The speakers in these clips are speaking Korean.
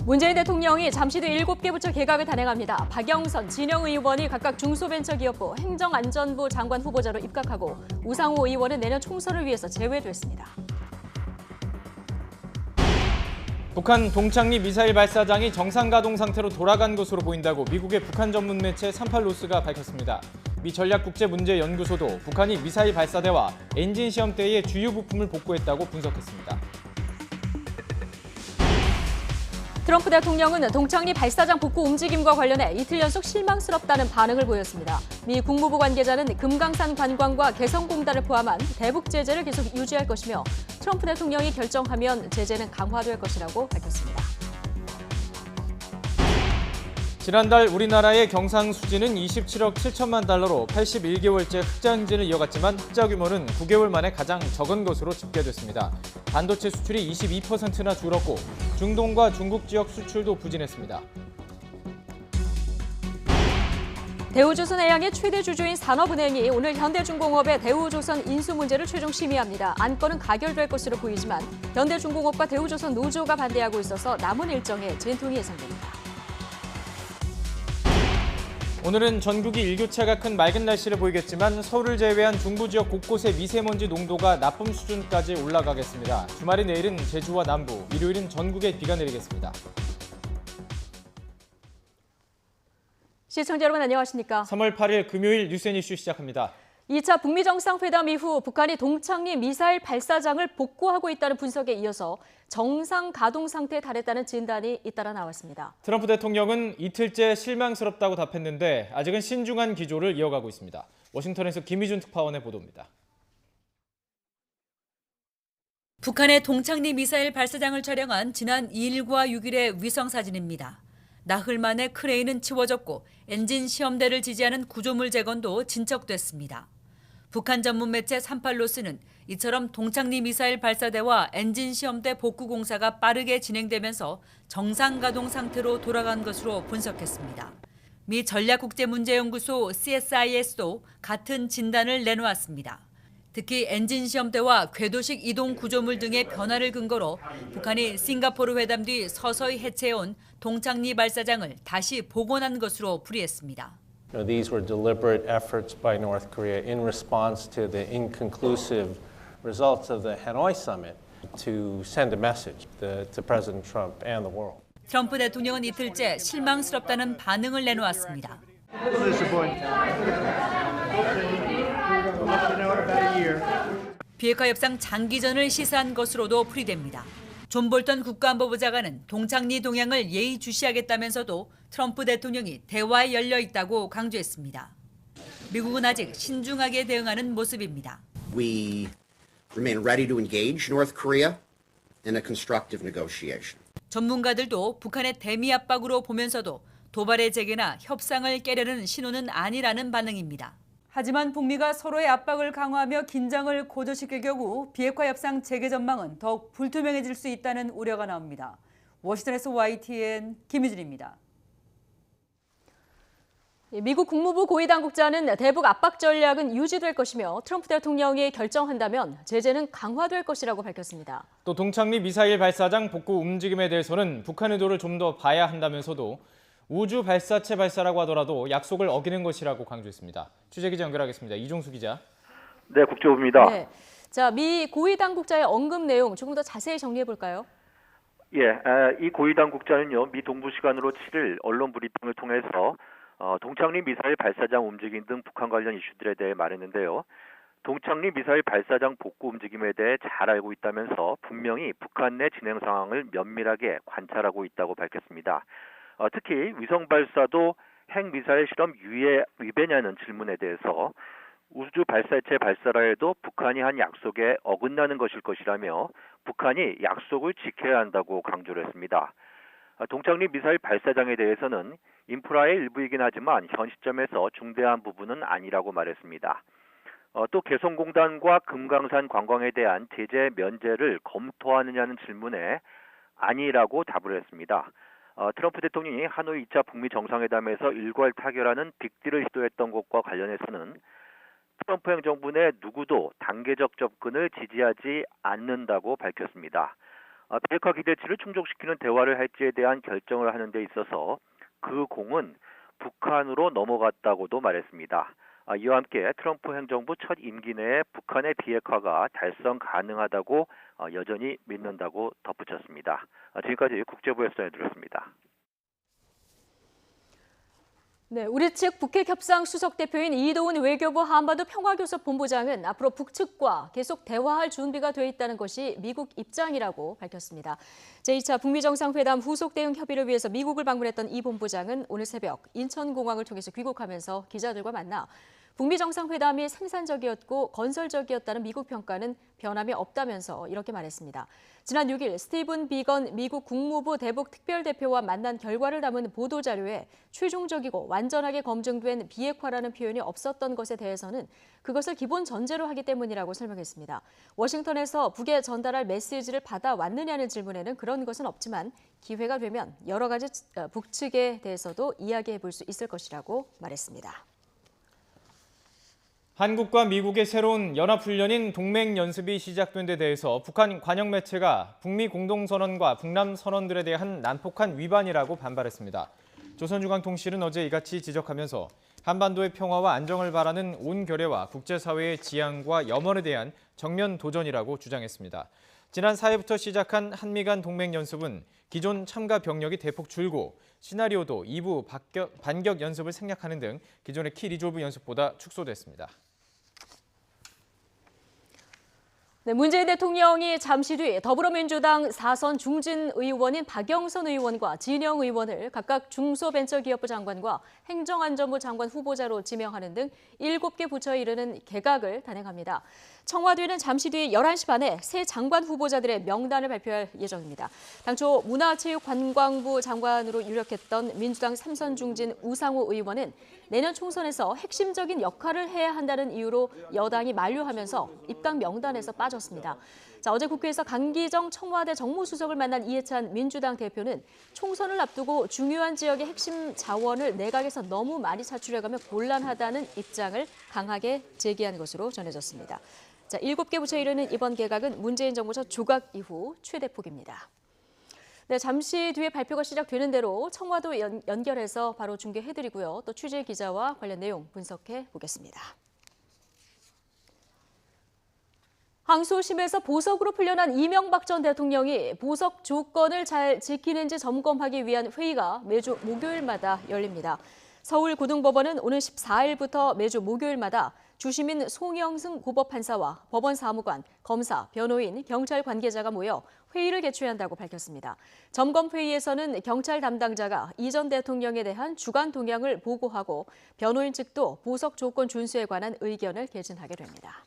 문재인 대통령이 잠시 뒤 7개 부처 개각을 단행합니다. 박영선, 진영 의원이 각각 중소벤처기업부 행정안전부 장관 후보자로 입각하고 우상호 의원은 내년 총선을 위해서 제외됐습니다. 북한 동창리 미사일 발사장이 정상 가동 상태로 돌아간 것으로 보인다고 미국의 북한 전문 매체 38노스가 밝혔습니다. 미 전략국제문제연구소도 북한이 미사일 발사대와 엔진 시험대의 주요 부품을 복구했다고 분석했습니다. 트럼프 대통령은 동창리 발사장 복구 움직임과 관련해 이틀 연속 실망스럽다는 반응을 보였습니다. 미 국무부 관계자는 금강산 관광과 개성공단을 포함한 대북 제재를 계속 유지할 것이며 트럼프 대통령이 결정하면 제재는 강화될 것이라고 밝혔습니다. 지난달 우리나라의 경상수지는 27억 7천만 달러로 81개월째 흑자 행진을 이어갔지만 흑자 규모는 9개월 만에 가장 적은 것으로 집계됐습니다. 반도체 수출이 22%나 줄었고 중동과 중국 지역 수출도 부진했습니다. 대우조선해양의 최대 주주인 산업은행이 오늘 현대중공업의 대우조선 인수 문제를 최종 심의합니다. 안건은 가결될 것으로 보이지만 현대중공업과 대우조선 노조가 반대하고 있어서 남은 일정에 진통이 예상됩니다. 오늘은 전국이 일교차가 큰 맑은 날씨를 보이겠지만 서울을 제외한 중부 지역 곳곳의 미세먼지 농도가 나쁨 수준까지 올라가겠습니다. 주말인 내일은 제주와 남부, 일요일은 전국에 비가 내리겠습니다. 시청자 여러분 안녕하십니까? 3월 8일 금요일 뉴스앤 이슈 시작합니다. 2차 북미 정상회담 이후 북한이 동창리 미사일 발사장을 복구하고 있다는 분석에 이어서 정상 가동 상태에 달했다는 진단이 잇따라 나왔습니다. 트럼프 대통령은 이틀째 실망스럽다고 답했는데 아직은 신중한 기조를 이어가고 있습니다. 워싱턴에서 김희준 특파원의 보도입니다. 북한의 동창리 미사일 발사장을 촬영한 지난 2일과 6일의 위성 사진입니다. 나흘 만에 크레인은 치워졌고 엔진 시험대를 지지하는 구조물 재건도 진척됐습니다. 북한 전문 매체 38노스는 이처럼 동창리 미사일 발사대와 엔진 시험대 복구 공사가 빠르게 진행되면서 정상 가동 상태로 돌아간 것으로 분석했습니다. 미 전략국제문제연구소 CSIS도 같은 진단을 내놓았습니다. 특히 엔진 시험대와 궤도식 이동 구조물 등의 변화를 근거로 북한이 싱가포르 회담 뒤 서서히 해체해온 동창리 발사장을 다시 복원한 것으로 풀이했습니다. These were deliberate efforts by North Korea in response to the inconclusive results of the Hanoi summit to send a message to President Trump and the world. 트럼프 대통령은 이틀째 실망스럽다는 반응을 내놓았습니다. 비핵화 협상 장기전을 시사한 것으로도 풀이됩니다. 존 볼턴 국가안보부장관은 동창리 동향을 예의주시하겠다면서도 트럼프 대통령이 대화에 열려 있다고 강조했습니다. 미국은 아직 신중하게 대응하는 모습입니다. We remain ready to engage North Korea in a constructive negotiation. 전문가들도 북한의 대미 압박으로 보면서도 도발의 재개나 협상을 깨려는 신호는 아니라는 반응입니다. 하지만 북미가 서로의 압박을 강화하며 긴장을 고조시킬 경우 비핵화 협상 재개 전망은 더욱 불투명해질 수 있다는 우려가 나옵니다. 워싱턴에서 YTN 김유진입니다. 미국 국무부 고위 당국자는 대북 압박 전략은 유지될 것이며 트럼프 대통령이 결정한다면 제재는 강화될 것이라고 밝혔습니다. 또 동창리 미사일 발사장 복구 움직임에 대해서는 북한 의도를 좀 더 봐야 한다면서도 우주 발사체 발사라고 하더라도 약속을 어기는 것이라고 강조했습니다. 취재기자 연결하겠습니다. 이종수 기자. 네, 국제부입니다. 네. 자, 미 고위 당국자의 언급 내용 조금 더 자세히 정리해 볼까요? 예, 이 고위 당국자는요, 미 동부 시간으로 7일 언론 브리핑을 통해서 동창리 미사일 발사장 움직임 등 북한 관련 이슈들에 대해 말했는데요. 동창리 미사일 발사장 복구 움직임에 대해 잘 알고 있다면서 분명히 북한 내 진행 상황을 면밀하게 관찰하고 있다고 밝혔습니다. 특히 위성 발사도 핵미사일 실험 위배냐는 질문에 대해서 우주 발사체 발사라 해도 북한이 한 약속에 어긋나는 것일 것이라며 북한이 약속을 지켜야 한다고 강조를 했습니다. 동창리 미사일 발사장에 대해서는 인프라의 일부이긴 하지만 현 시점에서 중대한 부분은 아니라고 말했습니다. 또 개성공단과 금강산 관광에 대한 제재 면제를 검토하느냐는 질문에 아니라고 답을 했습니다. 트럼프 대통령이 하노이 2차 북미 정상회담에서 일괄 타결하는 빅딜을 시도했던 것과 관련해서는 트럼프 행정부 내 누구도 단계적 접근을 지지하지 않는다고 밝혔습니다. 비핵화 기대치를 충족시키는 대화를 할지에 대한 결정을 하는 데 있어서 그 공은 북한으로 넘어갔다고도 말했습니다. 이와 함께 트럼프 행정부 첫 임기 내에 북한의 비핵화가 달성 가능하다고 여전히 믿는다고 덧붙였습니다. 지금까지 국제부에서 전해드렸습니다. 네, 우리 측 북핵 협상 수석 대표인 이도훈 외교부 한반도 평화교섭 본부장은 앞으로 북측과 계속 대화할 준비가 돼 있다는 것이 미국 입장이라고 밝혔습니다. 제2차 북미 정상회담 후속 대응 협의를 위해서 미국을 방문했던 이 본부장은 오늘 새벽 인천공항을 통해서 귀국하면서 기자들과 만나 북미 정상회담이 생산적이었고 건설적이었다는 미국 평가는 변함이 없다면서 이렇게 말했습니다. 지난 6일 스티븐 비건 미국 국무부 대북 특별대표와 만난 결과를 담은 보도자료에 최종적이고 완전하게 검증된 비핵화라는 표현이 없었던 것에 대해서는 그것을 기본 전제로 하기 때문이라고 설명했습니다. 워싱턴에서 북에 전달할 메시지를 받아왔느냐는 질문에는 그런 것은 없지만 기회가 되면 여러 가지 북측에 대해서도 이야기해 볼 수 있을 것이라고 말했습니다. 한국과 미국의 새로운 연합훈련인 동맹연습이 시작된 데 대해서 북한 관영 매체가 북미 공동선언과 북남선언들에 대한 난폭한 위반이라고 반발했습니다. 조선중앙통신은 어제 이같이 지적하면서 한반도의 평화와 안정을 바라는 온 결의와 국제사회의 지향과 염원에 대한 정면 도전이라고 주장했습니다. 지난 4일부터 시작한 한미 간 동맹연습은 기존 참가 병력이 대폭 줄고 시나리오도 2부 반격 연습을 생략하는 등 기존의 키 리졸브 연습보다 축소됐습니다. 네, 문재인 대통령이 잠시 뒤 더불어민주당 4선 중진 의원인 박영선 의원과 진영 의원을 각각 중소벤처기업부 장관과 행정안전부 장관 후보자로 지명하는 등 7개 부처에 이르는 개각을 단행합니다. 청와대는 잠시 뒤 11시 반에 새 장관 후보자들의 명단을 발표할 예정입니다. 당초 문화체육관광부 장관으로 유력했던 민주당 3선 중진 우상호 의원은 내년 총선에서 핵심적인 역할을 해야 한다는 이유로 여당이 만류하면서 입당 명단에서 빠졌습니다. 어제 국회에서 강기정 청와대 정무수석을 만난 이해찬 민주당 대표는 총선을 앞두고 중요한 지역의 핵심 자원을 내각에서 너무 많이 차출해가면 곤란하다는 입장을 강하게 제기한 것으로 전해졌습니다. 7개 부처에 이르는 이번 개각은 문재인 정부 첫 조각 이후 최대폭입니다. 네, 잠시 뒤에 발표가 시작되는 대로 청와도 연결해서 바로 중계해드리고요. 또 취재 기자와 관련 내용 분석해 보겠습니다. 항소심에서 보석으로 풀려난 이명박 전 대통령이 보석 조건을 잘 지키는지 점검하기 위한 회의가 매주 목요일마다 열립니다. 서울고등법원은 오늘 14일부터 매주 목요일마다 주심인 송영승 고법판사와 법원 사무관, 검사, 변호인, 경찰 관계자가 모여 회의를 개최한다고 밝혔습니다. 점검회의에서는 경찰 담당자가 이 전 대통령에 대한 주간 동향을 보고하고 변호인 측도 보석 조건 준수에 관한 의견을 개진하게 됩니다.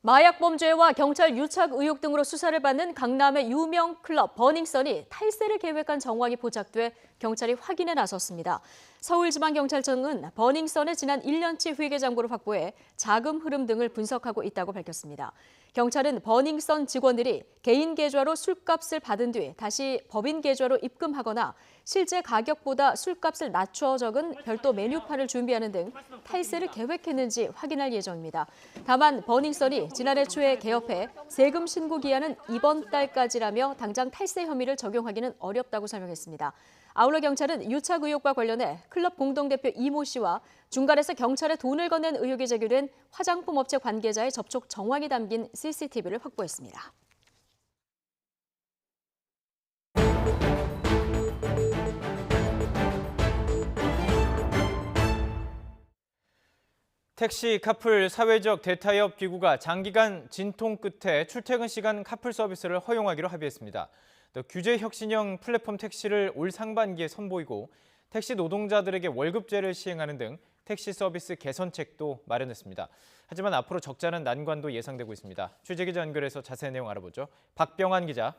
마약 범죄와 경찰 유착 의혹 등으로 수사를 받는 강남의 유명 클럽 버닝썬이 탈세를 계획한 정황이 포착돼 경찰이 확인에 나섰습니다. 서울지방경찰청은 버닝썬의 지난 1년치 회계장부를 확보해 자금 흐름 등을 분석하고 있다고 밝혔습니다. 경찰은 버닝썬 직원들이 개인 계좌로 술값을 받은 뒤 다시 법인 계좌로 입금하거나 실제 가격보다 술값을 낮춰 적은 별도 메뉴판을 준비하는 등 탈세를 계획했는지 확인할 예정입니다. 다만 버닝썬이 지난해 초에 개업해 세금 신고 기한은 이번 달까지라며 당장 탈세 혐의를 적용하기는 어렵다고 설명했습니다. 아울러 경찰은 유착 의혹과 관련해 클럽 공동대표 이모 씨와 중간에서 경찰에 돈을 건넨 의혹이 제기된 화장품 업체 관계자의 접촉 정황이 담긴 CCTV를 확보했습니다. 택시, 카풀, 사회적 대타협 기구가 장기간 진통 끝에 출퇴근 시간 카풀 서비스를 허용하기로 합의했습니다. 또 규제 혁신형 플랫폼 택시를 올 상반기에 선보이고 택시 노동자들에게 월급제를 시행하는 등 택시 서비스 개선책도 마련했습니다. 하지만 앞으로 적잖은 난관도 예상되고 있습니다. 취재기자 연결해서 자세한 내용 알아보죠. 박병환 기자.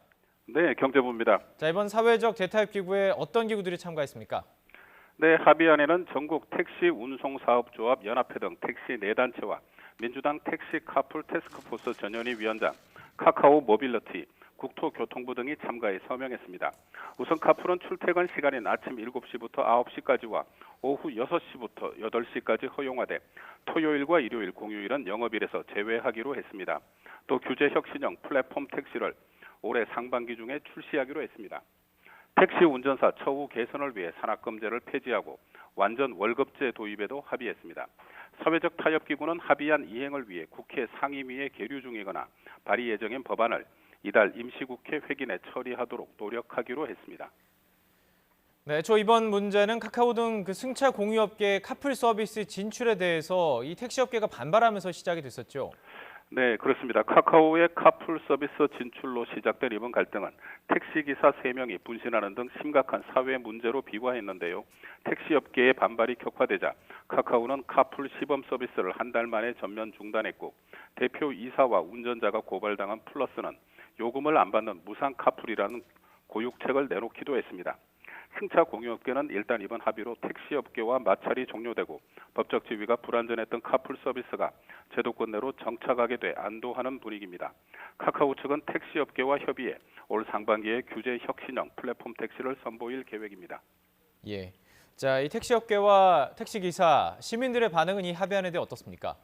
네, 경제부입니다. 자, 이번 사회적 대타협 기구에 어떤 기구들이 참가했습니까? 네, 합의안에는 전국 택시 운송사업조합 연합회 등 택시 4단체와 민주당 택시 카풀 태스크포스 전현희 위원장, 카카오 모빌리티, 국토교통부 등이 참가해 서명했습니다. 우선 카풀은 출퇴근 시간인 아침 7시부터 9시까지와 오후 6시부터 8시까지 허용하되 토요일과 일요일, 공휴일은 영업일에서 제외하기로 했습니다. 또 규제 혁신형 플랫폼 택시를 올해 상반기 중에 출시하기로 했습니다. 택시 운전사 처우 개선을 위해 산악금제를 폐지하고 완전 월급제 도입에도 합의했습니다. 사회적 타협기구는 합의안 이행을 위해 국회 상임위에 계류 중이거나 발의 예정인 법안을 이달 임시국회 회기내 처리하도록 노력하기로 했습니다. 네, 이번 문제는 카카오 등 그 승차 공유업계의 카풀 서비스 진출에 대해서 이 택시업계가 반발하면서 시작이 됐었죠. 네, 그렇습니다. 카카오의 카풀 서비스 진출로 시작된 이번 갈등은 택시기사 3명이 분신하는 등 심각한 사회 문제로 비화했는데요. 택시업계의 반발이 격화되자 카카오는 카풀 시범 서비스를 한 달 만에 전면 중단했고 대표 이사와 운전자가 고발당한 플러스는 요금을 안 받는 무상 카풀이라는 고육책을 내놓기도 했습니다. 승차 공유업계는 일단 이번 합의로 택시업계와 마찰이 종료되고 법적 지위가 불완전했던 카풀 서비스가 제도권 내로 정착하게 돼 안도하는 분위기입니다. 카카오 측은 택시업계와 협의해 올 상반기에 규제 혁신형 플랫폼 택시를 선보일 계획입니다. 예. 자, 이 택시업계와 택시기사, 시민들의 반응은 이 합의안에 대해 어떻습니까?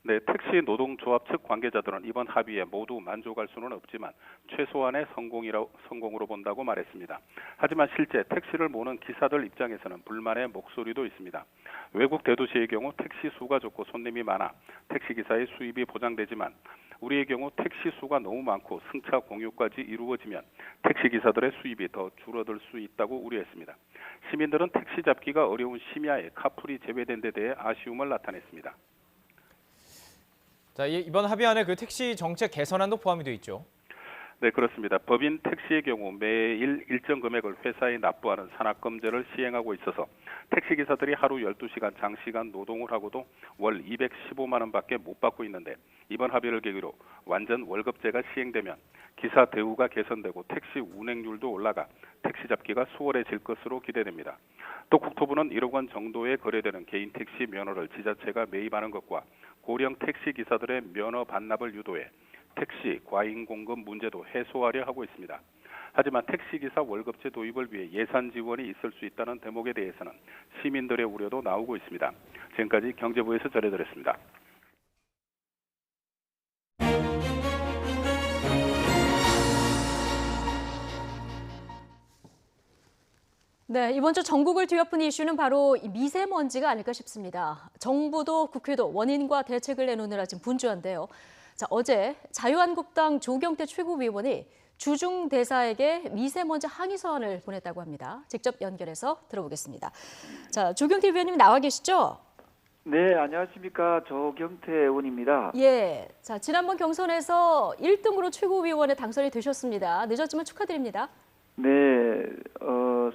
네, 택시 노동조합 측 관계자들은 이번 합의에 모두 만족할 수는 없지만 최소한의 성공으로 본다고 말했습니다. 하지만 실제 택시를 모는 기사들 입장에서는 불만의 목소리도 있습니다. 외국 대도시의 경우 택시 수가 적고 손님이 많아 택시기사의 수입이 보장되지만 우리의 경우 택시 수가 너무 많고 승차 공유까지 이루어지면 택시기사들의 수입이 더 줄어들 수 있다고 우려했습니다. 시민들은 택시 잡기가 어려운 심야에 카풀이 제외된 데 대해 아쉬움을 나타냈습니다. 자, 이번 합의안에 그 택시 정책 개선안도 포함이 되어 있죠. 네, 그렇습니다. 법인 택시의 경우 매일 일정 금액을 회사에 납부하는 산악금제를 시행하고 있어서 택시기사들이 하루 12시간 장시간 노동을 하고도 월 215만 원밖에 못 받고 있는데 이번 합의를 계기로 완전 월급제가 시행되면 기사 대우가 개선되고 택시 운행률도 올라가 택시 잡기가 수월해질 것으로 기대됩니다. 또 국토부는 1억 원 정도에 거래되는 개인 택시 면허를 지자체가 매입하는 것과 고령 택시 기사들의 면허 반납을 유도해 택시 과잉 공급 문제도 해소하려 하고 있습니다. 하지만 택시기사 월급제 도입을 위해 예산 지원이 있을 수 있다는 대목에 대해서는 시민들의 우려도 나오고 있습니다. 지금까지 경제부에서 전해드렸습니다. 네, 이번 주 전국을 뒤엎은 이슈는 바로 이 미세먼지가 아닐까 싶습니다. 정부도 국회도 원인과 대책을 내놓느라 지금 분주한데요. 자, 어제 자유한국당 조경태 최고위원이 주중 대사에게 미세먼지 항의 서한을 보냈다고 합니다. 직접 연결해서 들어보겠습니다. 자, 조경태 의원님 나와 계시죠? 네, 안녕하십니까. 조경태 의원입니다. 예, 자, 지난번 경선에서 1등으로 최고위원에 당선이 되셨습니다. 늦었지만 축하드립니다. 네,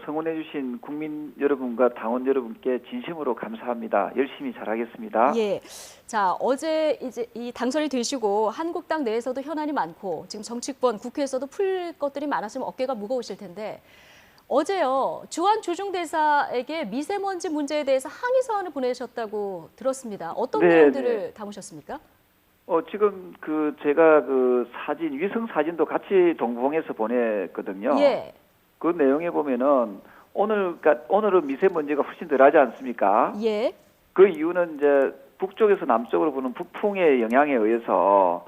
성원해 주신 국민 여러분과 당원 여러분께 진심으로 감사합니다. 열심히 잘하겠습니다. 예, 자, 어제 이제 이 당선이 되시고 한국당 내에서도 현안이 많고 지금 정치권 국회에서도 풀 것들이 많았으면 어깨가 무거우실 텐데 어제요 주한 주중대사에게 미세먼지 문제에 대해서 항의 서한을 보내셨다고 들었습니다. 어떤 네, 내용들을 네. 담으셨습니까? 지금 제가 사진, 위성 사진도 같이 동봉해서 보냈거든요. 예, 그 내용에 보면은 오늘은 미세먼지가 훨씬 덜하지 않습니까? 예, 그 이유는 이제 북쪽에서 남쪽으로 부는 북풍의 영향에 의해서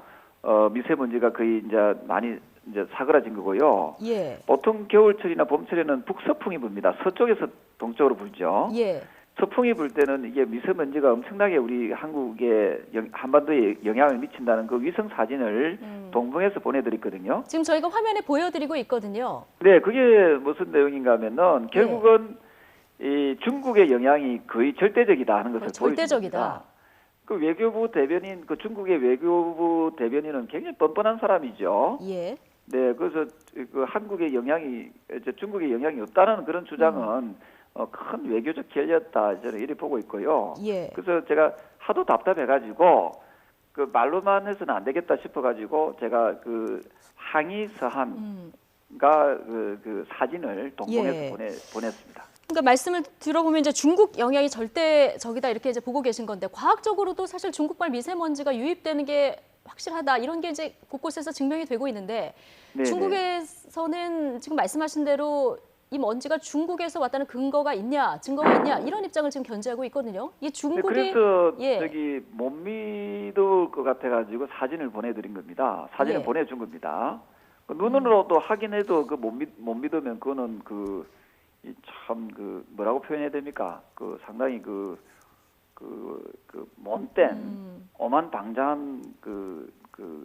미세먼지가 거의 이제 많이 이제 사그라진 거고요. 예, 보통 겨울철이나 봄철에는 북서풍이 붑니다. 서쪽에서 동쪽으로 불죠. 예. 서풍이 불 때는 이게 미세먼지가 엄청나게 우리 한국에 한반도에 영향을 미친다는 그 위성 사진을 동봉해서 보내드렸거든요. 지금 저희가 화면에 보여드리고 있거든요. 네, 그게 무슨 내용인가 하면은 결국은 이 중국의 영향이 거의 절대적이다 하는 것을 절대적이다. 보여줍니다. 그 외교부 대변인, 그 중국의 외교부 대변인은 굉장히 뻔뻔한 사람이죠. 예, 네, 그래서 그 한국의 영향이 이제 중국의 영향이 없다는 그런 주장은 큰 외교적 결례였다 저는 이렇게 보고 있고요. 예. 그래서 제가 하도 답답해가지고 그 말로만 해서는 안 되겠다 싶어가지고 제가 그 항의 서한과 그 사진을 동봉해서 예. 보냈습니다. 그러니까 말씀을 들어보면 이제 중국 영향이 절대적이다 이렇게 이제 보고 계신 건데 과학적으로도 사실 중국발 미세먼지가 유입되는 게 확실하다 이런 게 이제 곳곳에서 증명이 되고 있는데 네네. 중국에서는 지금 말씀하신 대로 이 먼지가 중국에서 왔다는 근거가 있냐, 증거가 있냐 이런 입장을 지금 견지하고 있거든요. 이 중국이 그래서 예. 저기 못 믿을 것 같아가지고 사진을 보내드린 겁니다. 사진을 예. 보내준 겁니다. 그 눈으로도 확인해도 그 못 믿으면 그거는 참 뭐라고 표현해야 됩니까? 상당히 못된 오만방자한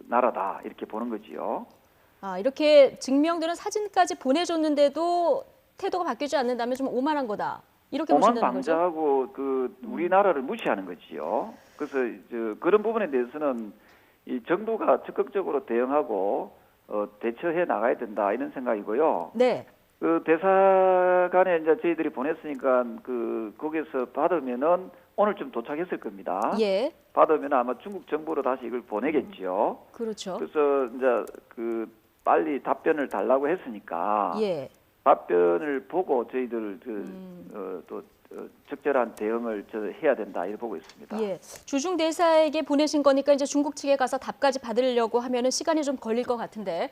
나라다 이렇게 보는 거지요. 아, 이렇게 증명되는 사진까지 보내줬는데도 태도가 바뀌지 않는다면 좀 오만한 거다. 이렇게 보신다는 거죠? 오만방자하고 우리나라를 무시하는 거지요. 그래서 그런 부분에 대해서는 이 정부가 적극적으로 대응하고 대처해 나가야 된다 이런 생각이고요. 네. 대사관에 이제 저희들이 보냈으니까 거기서 받으면은 오늘쯤 도착했을 겁니다. 예. 받으면 아마 중국 정부로 다시 이걸 보내겠죠. 그렇죠. 그래서 이제 빨리 답변을 달라고 했으니까 예. 답변을 보고 저희들 또 적절한 대응을 해야 된다 이렇게 보고 있습니다. 예. 주중 대사에게 보내신 거니까 이제 중국 측에 가서 답까지 받으려고 하면은 시간이 좀 걸릴 것 같은데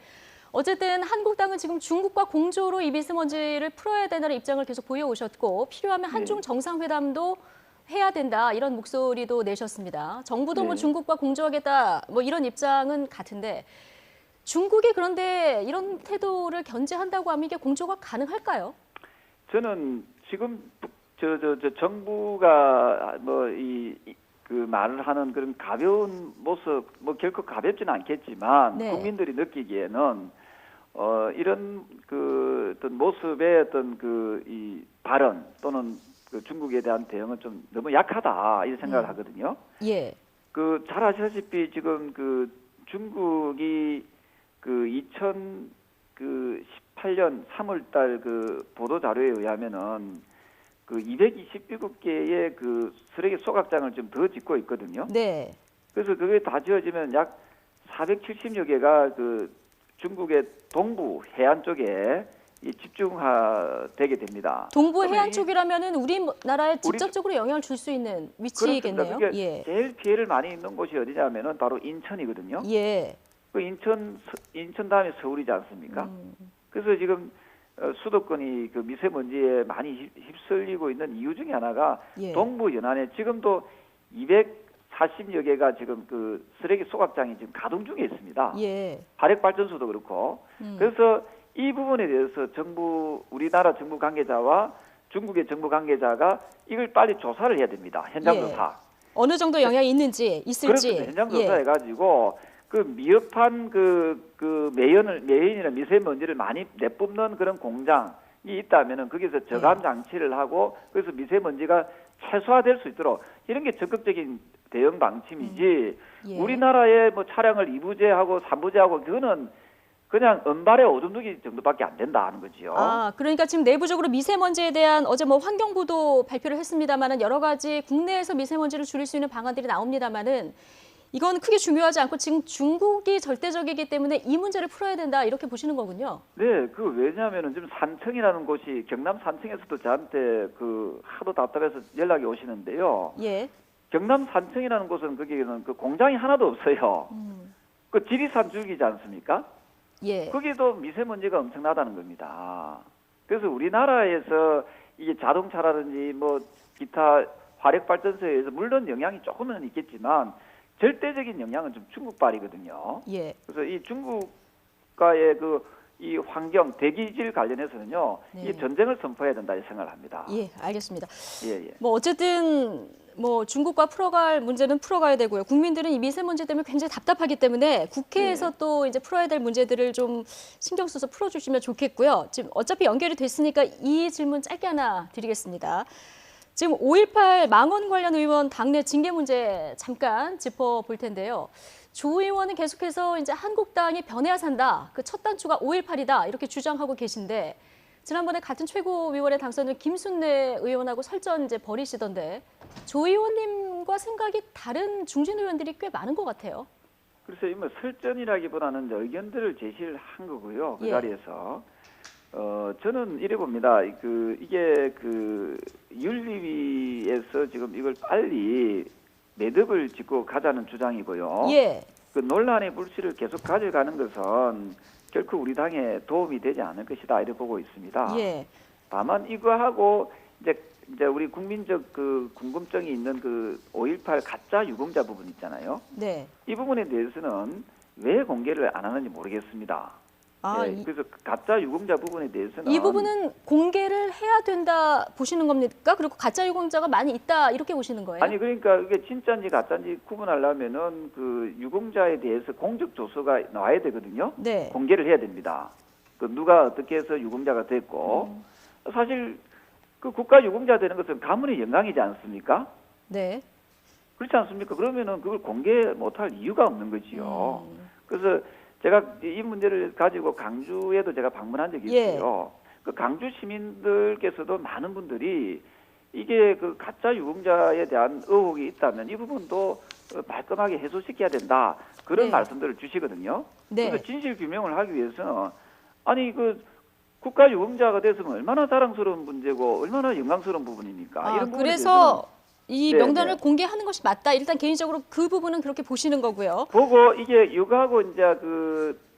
어쨌든 한국당은 지금 중국과 공조로 이 미세먼지를 풀어야 된다는 입장을 계속 보여오셨고 필요하면 한중 정상회담도 해야 된다 이런 목소리도 내셨습니다. 정부도 뭐 네. 중국과 공조하겠다 뭐 이런 입장은 같은데 중국이 그런데 이런 태도를 견제한다고 하면 이게 공조가 가능할까요? 저는 지금 정부가 말을 하는 그런 가벼운 모습, 결코 가볍지는 않겠지만 네. 국민들이 느끼기에는 이런 어떤 모습의 어떤 이 발언 또는 중국에 대한 대응은 좀 너무 약하다 이런 생각을 하거든요. 예. 잘 아시다시피 지금 중국이 2018년 3월달 보도 자료에 의하면은 227개의 쓰레기 소각장을 좀 더 짓고 있거든요. 네. 그래서 그게 다 지어지면 약 470여 개가 중국의 동부 해안 쪽에 집중되게 됩니다. 동부 해안 쪽이라면은 우리나라에 직접적으로 영향을 줄 수 있는 위치겠네요. 그렇습니다. 그게 예. 제일 피해를 많이 입는 곳이 어디냐면은 바로 인천이거든요. 예. 인천 다음에 서울이지 않습니까? 그래서 지금 수도권이 미세먼지에 많이 휩쓸리고 있는 이유 중에 하나가 예. 동부 연안에 지금도 240여 개가 지금 쓰레기 소각장이 지금 가동 중에 있습니다. 예. 화력 발전소도 그렇고. 그래서 이 부분에 대해서 우리나라 정부 관계자와 중국의 정부 관계자가 이걸 빨리 조사를 해야 됩니다. 현장 예. 조사. 어느 정도 영향이 있는지 있을지. 그렇습니다. 현장 예. 조사해가지고 미흡한 매연이나 미세먼지를 많이 내뿜는 그런 공장이 있다면은 거기서 저감 장치를 하고 그래서 미세먼지가 최소화될 수 있도록 이런 게 적극적인 대응 방침이지. 예. 우리나라의 차량을 2부제하고 3부제하고 그거는 그냥 은발의 오줌누기 정도밖에 안 된다 하는 거지요. 아, 그러니까 지금 내부적으로 미세먼지에 대한 어제 환경부도 발표를 했습니다만은 여러 가지 국내에서 미세먼지를 줄일 수 있는 방안들이 나옵니다만은 이건 크게 중요하지 않고 지금 중국이 절대적이기 때문에 이 문제를 풀어야 된다 이렇게 보시는 거군요. 네, 왜냐하면은 지금 산청이라는 곳이 경남 산청에서도 저한테 하도 답답해서 연락이 오시는데요. 예. 경남 산청이라는 곳은 거기는 공장이 하나도 없어요. 지리산 줄기지 않습니까? 예. 거기도 미세먼지가 엄청나다는 겁니다. 그래서 우리나라에서 이게 자동차라든지 기타 화력 발전소에 의해서 물론 영향이 조금은 있겠지만 절대적인 영향은 좀 중국발이거든요. 예. 그래서 이 중국과의 이 환경 대기질 관련해서는요, 네. 이 전쟁을 선포해야 된다 이 생각을 합니다. 예, 알겠습니다. 예. 어쨌든 중국과 풀어갈 문제는 풀어가야 되고요. 국민들은 이 미세먼지 때문에 굉장히 답답하기 때문에 국회에서 또 이제 풀어야 될 문제들을 좀 신경 써서 풀어주시면 좋겠고요. 지금 어차피 연결이 됐으니까 이 질문 짧게 하나 드리겠습니다. 지금 5.18 망언 관련 의원 당내 징계 문제 잠깐 짚어볼 텐데요. 조 의원은 계속해서 이제 한국당이 변해야 산다. 첫 단추가 5.18이다. 이렇게 주장하고 계신데 지난번에 같은 최고위원회 당선인 김순례 의원하고 설전 이제 벌이시던데 조 의원님과 생각이 다른 중진 의원들이 꽤 많은 것 같아요. 글쎄요, 설전이라기보다는 의견들을 제시를 한 거고요. 그 예. 자리에서. 저는 이래 봅니다. 이게 윤리위에서 지금 이걸 빨리 매듭을 짓고 가자는 주장이고요. 예. 논란의 불씨를 계속 가져가는 것은 결코 우리 당에 도움이 되지 않을 것이다 이렇게 보고 있습니다. 예. 다만 이거하고 이제 우리 국민적 그 궁금증이 있는 그 5.18 가짜 유공자 부분 있잖아요. 네. 이 부분에 대해서는 왜 공개를 안 하는지 모르겠습니다. 아, 예, 그래서 가짜 유공자 부분에 대해서는 이 부분은 공개를 해야 된다 보시는 겁니까? 그리고 가짜 유공자가 많이 있다 이렇게 보시는 거예요? 아니 그러니까 이게 진짜인지 가짜인지 구분하려면은 그 유공자에 대해서 공적 조서가 나와야 되거든요. 네. 공개를 해야 됩니다. 그 누가 어떻게 해서 유공자가 됐고 사실 그 국가 유공자 되는 것은 가문의 영광이지 않습니까? 네. 그렇지 않습니까? 그러면은 그걸 공개 못할 이유가 없는 거지요. 그래서 제가 이 문제를 가지고 강주에도 제가 방문한 적이 있어요. 그 강주 시민들께서도 많은 분들이 이게 그 가짜 유공자에 대한 의혹이 있다면 이 부분도 말끔하게 해소시켜야 된다. 그런 네. 말씀들을 주시거든요. 네. 그래서 진실 규명을 하기 위해서는 아니 그 국가 유공자가 됐으면 얼마나 자랑스러운 문제고 얼마나 영광스러운 부분입니까? 이런 부분에 그래서 이 네, 명단을 네. 공개하는 것이 맞다. 일단 개인적으로 그 부분은 그렇게 보시는 거고요. 보고 이게 이거하고 이제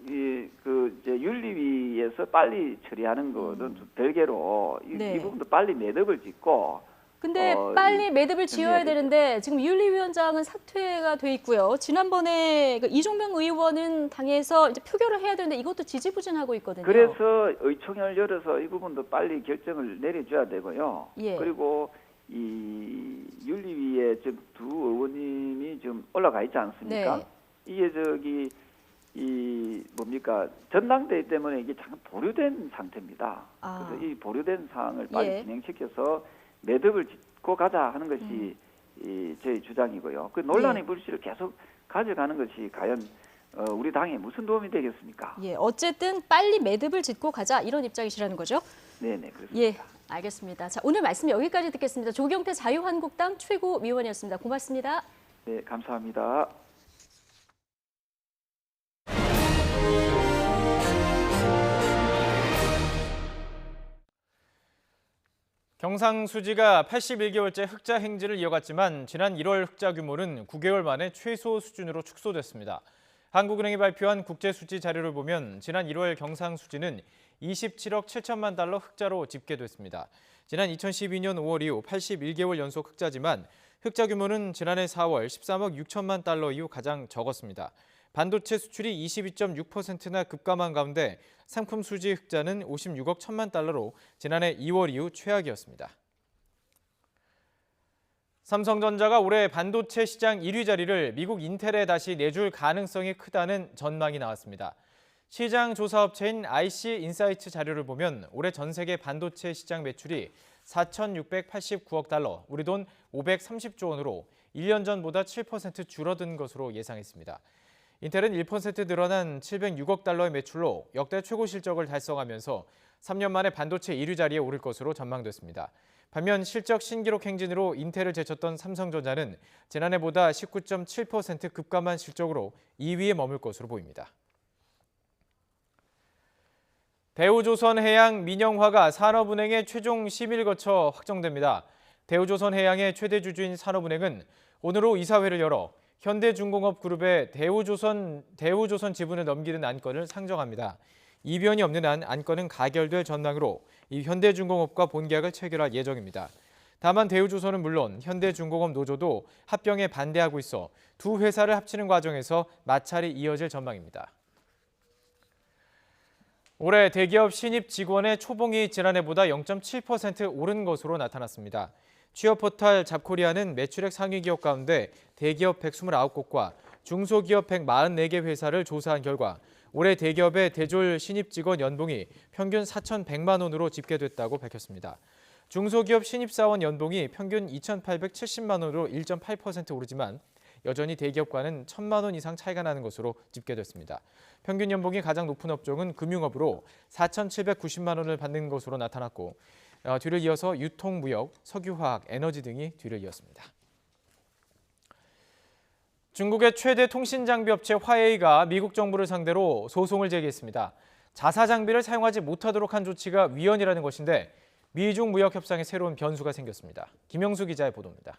이제 윤리위에서 빨리 처리하는 거는 좀 별개로 네. 이 부분도 빨리 매듭을 짓고 근데 빨리 매듭을 지어야 해야 되는데 지금 윤리위원장은 사퇴가 돼 있고요. 지난번에 그 이종명 의원은 당에서 이제 표결을 해야 되는데 이것도 지지부진하고 있거든요. 그래서 의총을 열어서 이 부분도 빨리 결정을 내려줘야 되고요. 예. 그리고 이 윤리위에 지금 두 의원님이 좀 올라가 있지 않습니까? 네. 이게 이 뭡니까 전당대회 때문에 이게 잠깐 보류된 상태입니다. 아. 그래서 이 보류된 사항을 빨리 예. 진행시켜서 매듭을 짓고 가자 하는 것이 저희 주장이고요. 그 논란의 예. 불씨를 계속 가져가는 것이 과연 우리 당에 무슨 도움이 되겠습니까? 예, 어쨌든 빨리 매듭을 짓고 가자 이런 입장이시라는 거죠? 네네 그렇습니다. 예, 알겠습니다. 자, 오늘 말씀 여기까지 듣겠습니다. 조경태 자유한국당 최고위원이었습니다. 고맙습니다. 네 감사합니다. 경상수지가 81개월째 흑자 행진을 이어갔지만 지난 1월 흑자 규모는 9개월 만에 최소 수준으로 축소됐습니다. 한국은행이 발표한 국제수지 자료를 보면 지난 1월 경상수지는 27억 7천만 달러 흑자로 집계됐습니다. 지난 2012년 5월 이후 81개월 연속 흑자지만 흑자 규모는 지난해 4월 13억 6천만 달러 이후 가장 적었습니다. 반도체 수출이 22.6%나 급감한 가운데 상품 수지 흑자는 56억 1천만 달러로 지난해 2월 이후 최악이었습니다. 삼성전자가 올해 반도체 시장 1위 자리를 미국 인텔에 다시 내줄 가능성이 크다는 전망이 나왔습니다. 시장 조사업체인 IC 인사이츠 자료를 보면 올해 전 세계 반도체 시장 매출이 4,689억 달러, 우리 돈 530조 원으로 1년 전보다 7% 줄어든 것으로 예상했습니다. 인텔은 1% 늘어난 706억 달러의 매출로 역대 최고 실적을 달성하면서 3년 만에 반도체 1위 자리에 오를 것으로 전망됐습니다. 반면 실적 신기록 행진으로 인텔을 제쳤던 삼성전자는 지난해보다 19.7% 급감한 실적으로 2위에 머물 것으로 보입니다. 대우조선해양 민영화가 산업은행의 최종 심의를 거쳐 확정됩니다. 대우조선해양의 최대 주주인 산업은행은 오늘 오후 이사회를 열어 현대중공업그룹의 대우조선 지분을 넘기는 안건을 상정합니다. 이변이 없는 한 안건은 가결될 전망으로 이 현대중공업과 본계약을 체결할 예정입니다. 다만 대우조선은 물론 현대중공업 노조도 합병에 반대하고 있어 두 회사를 합치는 과정에서 마찰이 이어질 전망입니다. 올해 대기업 신입 직원의 초봉이 지난해보다 0.7% 오른 것으로 나타났습니다. 취업 포털 잡코리아는 매출액 상위 기업 가운데 대기업 129곳과 중소기업 144개 회사를 조사한 결과 올해 대기업의 대졸 신입 직원 연봉이 평균 4,100만 원으로 집계됐다고 밝혔습니다. 중소기업 신입사원 연봉이 평균 2,870만 원으로 1.8% 오르지만 여전히 대기업과는 1,000만 원 이상 차이가 나는 것으로 집계됐습니다. 평균 연봉이 가장 높은 업종은 금융업으로 4,790만 원을 받는 것으로 나타났고 뒤를 이어서 유통무역, 석유화학, 에너지 등이 뒤를 이었습니다. 중국의 최대 통신장비 업체 화웨이가 미국 정부를 상대로 소송을 제기했습니다. 자사 장비를 사용하지 못하도록 한 조치가 위헌이라는 것인데 미중 무역 협상에 새로운 변수가 생겼습니다. 김영수 기자의 보도입니다.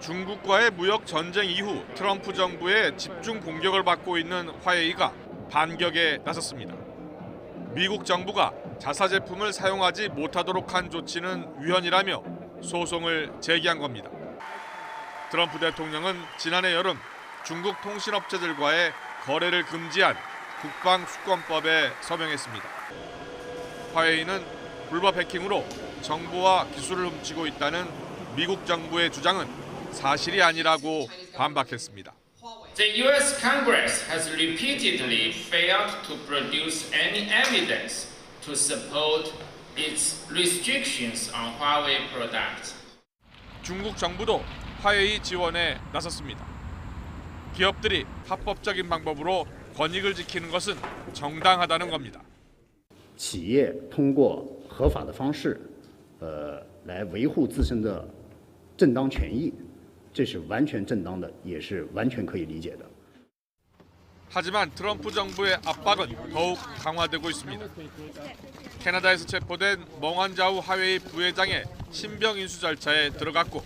중국과의 무역 전쟁 이후 트럼프 정부의 집중 공격을 받고 있는 화웨이가 반격에 나섰습니다. 미국 정부가 자사 제품을 사용하지 못하도록 한 조치는 위헌이라며 소송을 제기한 겁니다. 트럼프 대통령은 지난해 여름 중국 통신업체들과의 거래를 금지한 국방수권법에 서명했습니다. 화웨이는 불법 해킹으로 정보와 기술을 훔치고 있다는 미국 정부의 주장은 사실이 아니라고 반박했습니다. The U.S. Congress has repeatedly failed to produce any evidence to support its restrictions on Huawei products. 중국 정부도 화웨이 지원에 나섰습니다. 기업들이 합법적인 방법으로 권익을 지키는 것은 정당하다는 겁니다. 企业通过合法的方式，来维护自身的正当权益，这是完全正当的，也是完全可以理解的。 하지만 트럼프 정부의 압박은 더욱 강화되고 있습니다. 캐나다에서 체포된 멍한자우 화웨이 부회장의 신병 인수 절차에 들어갔고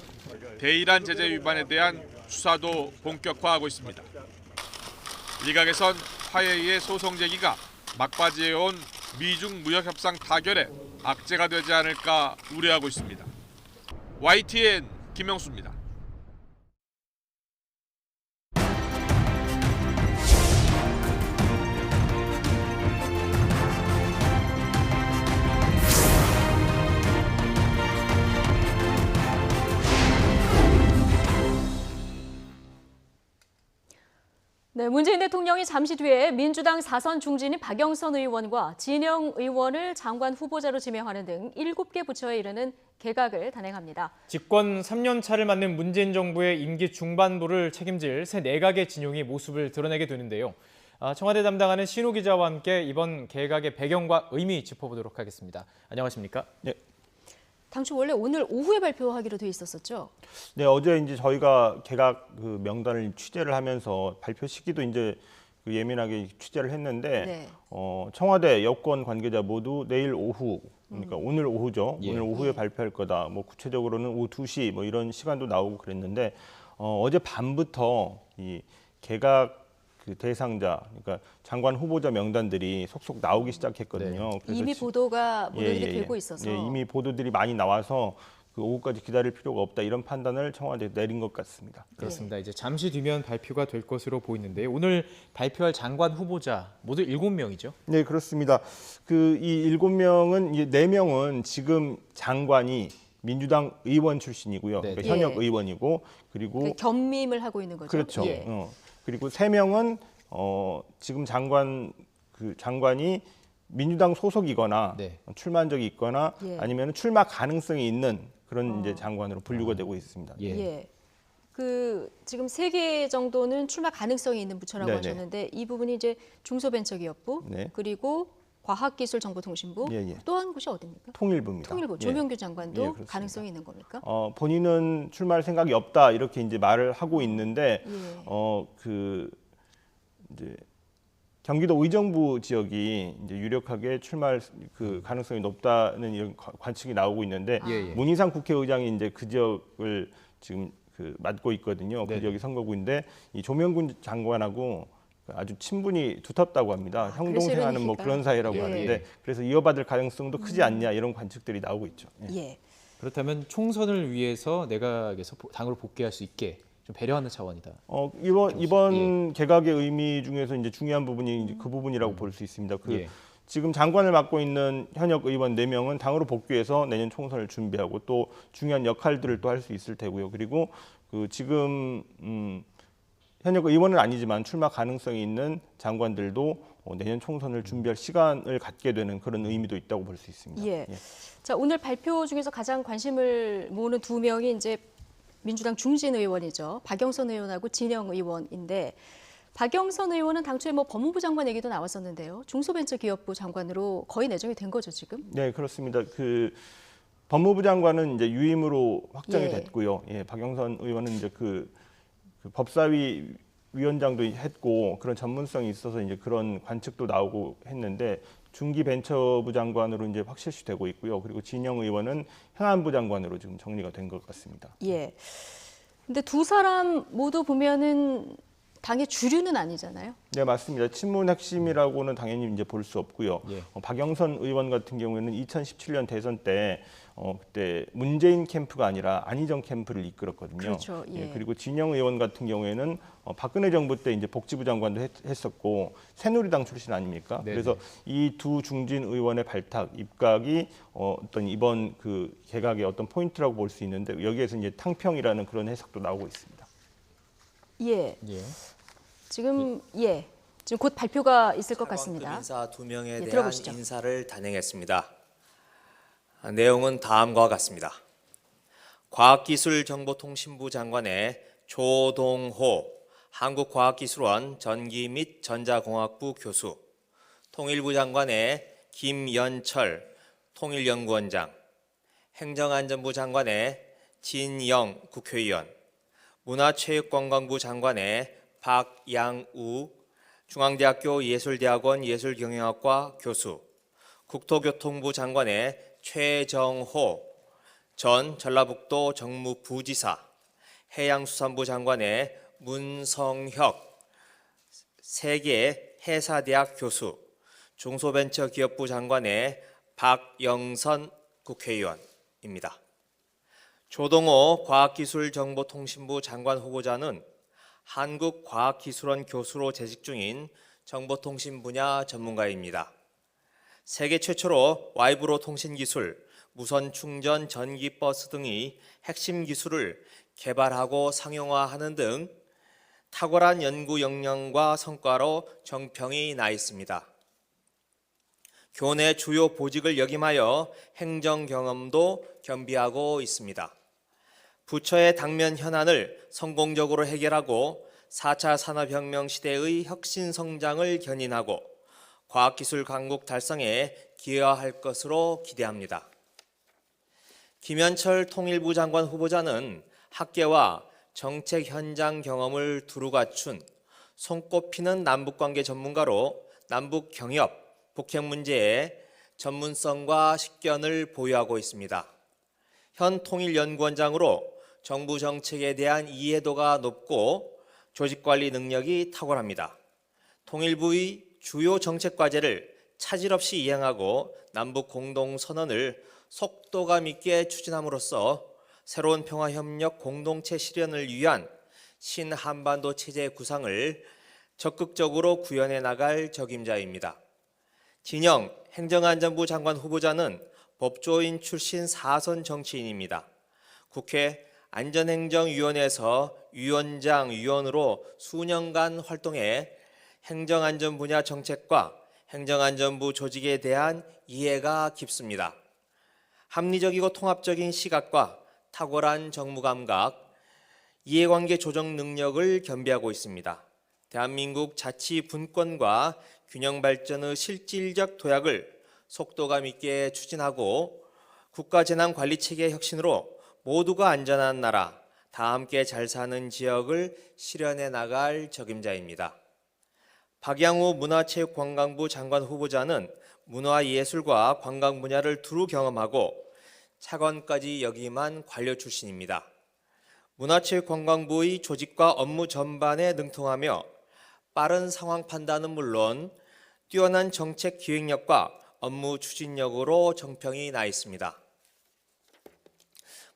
대이란 제재 위반에 대한 수사도 본격화하고 있습니다. 일각에선 화웨이의 소송 제기가 막바지에 온 미중 무역 협상 타결에 악재가 되지 않을까 우려하고 있습니다. YTN 김명수입니다. 네, 문재인 대통령이 잠시 뒤에 민주당 4선 중진인 박영선 의원과 진영 의원을 장관 후보자로 지명하는 등 7개 부처에 이르는 개각을 단행합니다. 집권 3년 차를 맞는 문재인 정부의 임기 중반부를 책임질 새 내각의 진용이 모습을 드러내게 되는데요. 청와대 담당하는 신우 기자와 함께 이번 개각의 배경과 의미 짚어보도록 하겠습니다. 안녕하십니까? 네. 당초 원래 오늘 오후에 발표하기로 돼 있었었죠? 네, 어제 이제 저희가 개각 그 명단을 취재를 하면서 발표 시기도 이제 그 예민하게 취재를 했는데 네. 청와대 여권 관계자 모두 내일 오후, 그러니까 오늘 오후죠. 예. 오늘 오후에 발표할 거다. 뭐 구체적으로는 오후 2시 뭐 이런 시간도 나오고 그랬는데 어제 밤부터 이 개각 그 대상자, 그러니까 장관 후보자 명단들이 속속 나오기 시작했거든요. 네. 그래서 이미 보도가 모두들이 되고 있어서. 이미 보도들이 많이 나와서 그 오후까지 기다릴 필요가 없다 이런 판단을 청와대에 내린 것 같습니다. 그렇습니다. 이제 잠시 뒤면 발표가 될 것으로 보이는데요. 오늘 발표할 장관 후보자 모두 7명이죠? 네, 그렇습니다. 그 이 7명은 이제 4명은 지금 장관이 민주당 의원 출신이고요. 네. 그러니까 현역 예. 의원이고 그리고 겸임을 하고 있는 거죠? 그렇죠. 예. 그리고 3명은 지금 장관이 민주당 소속이거나 네. 출마한 적이 있거나 예. 아니면 출마 가능성이 있는 그런 이제 장관으로 분류가 되고 있습니다. 예. 그 지금 3개 정도는 출마 가능성이 있는 부처라고 네네. 하셨는데 이 부분이 이제 중소벤처기업부 네. 그리고 과학기술정보통신부 예. 또 한 곳이 어디입니까? 통일부입니다. 통일부 예. 조명규 장관도 그렇습니다. 가능성이 있는 겁니까? 본인은 출마할 생각이 없다 이렇게 이제 말을 하고 있는데 예. 그 이제 경기도 의정부 지역이 이제 유력하게 출마할 그 가능성이 높다는 이런 관측이 나오고 있는데 예. 문희상 국회의장이 이제 그 지역을 지금 그 맡고 있거든요. 그 네. 지역이 선거구인데 이 조명군 장관하고 아주 친분이 두텁다고 합니다. 형 동생하는 뭐 그러니까. 그런 사이라고 예. 하는데 그래서 이어받을 가능성도 크지 않냐 이런 관측들이 나오고 있죠. 예. 예. 그렇다면 총선을 위해서 내각에서 당으로 복귀할 수 있게 좀 배려하는 차원이다. 이번 개각의 의미 중에서 이제 중요한 부분이 이제 그 부분이라고 볼 수 있습니다. 예. 지금 장관을 맡고 있는 현역 의원 4명은 당으로 복귀해서 내년 총선을 준비하고 또 중요한 역할들을 또 할 수 있을 테고요. 그리고 그 지금 현역 의원은 아니지만 출마 가능성이 있는 장관들도 내년 총선을 준비할 시간을 갖게 되는 그런 의미도 있다고 볼 수 있습니다. 예. 자, 오늘 발표 중에서 가장 관심을 모으는 2명이 이제 민주당 중진 의원이죠. 박영선 의원하고 진영 의원인데 박영선 의원은 당초에 뭐 법무부 장관 얘기도 나왔었는데요. 중소벤처기업부 장관으로 거의 내정이 된 거죠, 지금? 네, 그렇습니다. 그 법무부 장관은 이제 유임으로 확정이 예. 됐고요. 예, 박영선 의원은 이제 그 법사위 위원장도 했고 그런 전문성이 있어서 이제 그런 관측도 나오고 했는데 중기벤처부 장관으로 이제 확실시되고 있고요. 그리고 진영 의원은 행안부 장관으로 지금 정리가 된 것 같습니다. 예. 근데 두 사람 모두 보면은 당의 주류는 아니잖아요. 네, 맞습니다. 친문 핵심이라고는 당연히 이제 볼 수 없고요. 예. 박영선 의원 같은 경우에는 2017년 대선 때 그때 문재인 캠프가 아니라 안희정 캠프를 이끌었거든요. 그렇죠. 예. 그리고 진영 의원 같은 경우에는 박근혜 정부 때 이제 복지부 장관도 했었고 새누리당 출신 아닙니까? 네네. 그래서 이 두 중진 의원의 발탁, 입각이 어떤 이번 그 개각의 어떤 포인트라고 볼 수 있는데 여기에서 이제 탕평이라는 그런 해석도 나오고 있습니다. 예. 예. 지금 곧 발표가 있을 것 같습니다. 인사 2명에 대한 들어보시죠. 인사를 단행했습니다. 내용은 다음과 같습니다. 과학기술정보통신부 장관의 조동호 한국과학기술원 전기 및 전자공학부 교수, 통일부 장관의 김연철 통일연구원장, 행정안전부 장관의 진영 국회의원, 문화체육관광부 장관의 박양우 중앙대학교 예술대학원 예술경영학과 교수, 국토교통부 장관의 최정호 전 전라북도 정무부지사, 해양수산부 장관의 문성혁 세계해사대학 교수, 중소벤처기업부 장관의 박영선 국회의원입니다. 조동호 과학기술정보통신부 장관 후보자는 한국과학기술원 교수로 재직 중인 정보통신 분야 전문가입니다. 세계 최초로 와이브로 통신기술, 무선 충전 전기버스 등의 핵심 기술을 개발하고 상용화하는 등 탁월한 연구 역량과 성과로 정평이 나 있습니다. 교내 주요 보직을 역임하여 행정 경험도 겸비하고 있습니다. 부처의 당면 현안을 성공적으로 해결하고 4차 산업혁명 시대의 혁신 성장을 견인하고 과학기술 강국 달성에 기여할 것으로 기대합니다. 김연철 통일부 장관 후보자는 학계와 정책 현장 경험을 두루 갖춘 손꼽히는 남북관계 전문가로 남북 경협, 북핵 문제에 전문성과 식견을 보유하고 있습니다. 현 통일연구원장으로 정부 정책에 대한 이해도가 높고 조직관리 능력이 탁월합니다. 통일부의 주요 정책 과제를 차질 없이 이행하고 남북 공동선언을 속도감 있게 추진함으로써 새로운 평화협력 공동체 실현을 위한 신한반도 체제 구상을 적극적으로 구현해 나갈 적임자입니다. 진영 행정안전부 장관 후보자는 법조인 출신 4선 정치인입니다. 국회 안전행정위원회에서 위원장, 위원으로 수년간 활동해 행정안전 분야 정책과 행정안전부 조직에 대한 이해가 깊습니다. 합리적이고 통합적인 시각과 탁월한 정무감각, 이해관계 조정 능력을 겸비하고 있습니다. 대한민국 자치 분권과 균형 발전의 실질적 도약을 속도감 있게 추진하고 국가재난관리체계 혁신으로 모두가 안전한 나라, 다 함께 잘 사는 지역을 실현해 나갈 적임자입니다. 박양우 문화체육관광부 장관 후보자는 문화예술과 관광 분야를 두루 경험하고 차관까지 역임한 관료 출신입니다. 문화체육관광부의 조직과 업무 전반에 능통하며 빠른 상황 판단은 물론 뛰어난 정책 기획력과 업무 추진력으로 정평이 나 있습니다.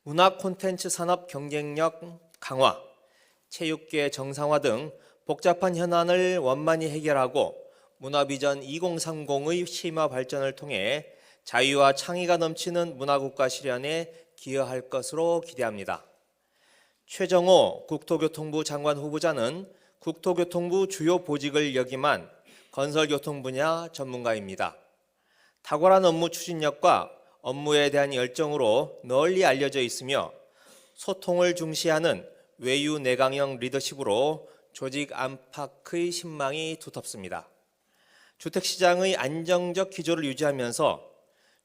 문화 콘텐츠 산업 경쟁력 강화, 체육계 정상화 등 복잡한 현안을 원만히 해결하고 문화비전 2030의 심화 발전을 통해 자유와 창의가 넘치는 문화국가 실현에 기여할 것으로 기대합니다. 최정호 국토교통부 장관 후보자는 국토교통부 주요 보직을 역임한 건설교통 분야 전문가입니다. 탁월한 업무 추진력과 업무에 대한 열정으로 널리 알려져 있으며 소통을 중시하는 외유 내강형 리더십으로 조직 안팎의 신망이 두텁습니다. 주택시장의 안정적 기조를 유지하면서